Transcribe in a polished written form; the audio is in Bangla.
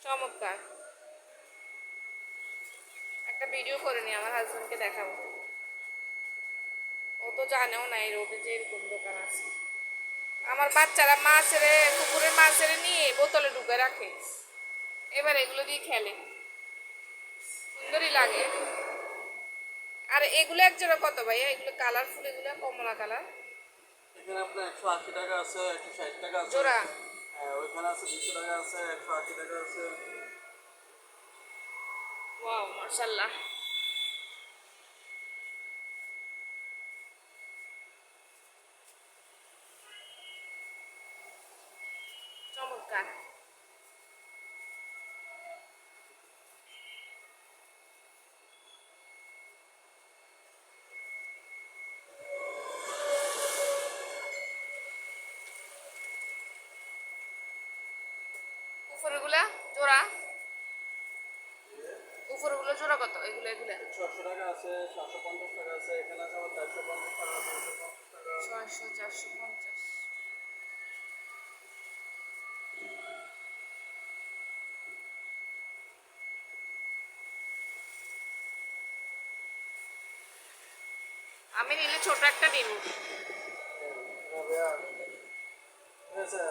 চমৎকার। একটা ভিডিও করে নি, আমার হাজবেন্ডকে দেখাবো। ও তো জানেও না এই রোডে যে এরকম দোকান আছে। আমার বাচ্চারা মাছের পুকুরের মাছের নিয়ে বোতলে ঢুকে রাখে, এবার এগুলো দিয়ে খেলে, সুন্দরই লাগে। আর এগুলো এক জোড়া কত ভাইয়া? এগুলো কালারফুল, এগুলো কমলা কালার। এখানে আপনার 180 টাকা আছে, 160 টাকা আছে জোড়া। হ্যাঁ, ওইখানে আছে 200 টাকা আছে, 180 টাকা আছে। ওয়াও, মাশাআল্লাহ। চমৎকার। উপরেগুলা জোড়া, উপরেগুলো জোড়া কত? এগুলো এগুলো 600 টাকা আছে, 750 টাকা আছে, এখানে আছে আমার 450 টাকা, 350 টাকা। 600, 450। আমি নিলে ছোট একটা নিব। হ্যাঁ ভাইয়া, ঠিক আছে।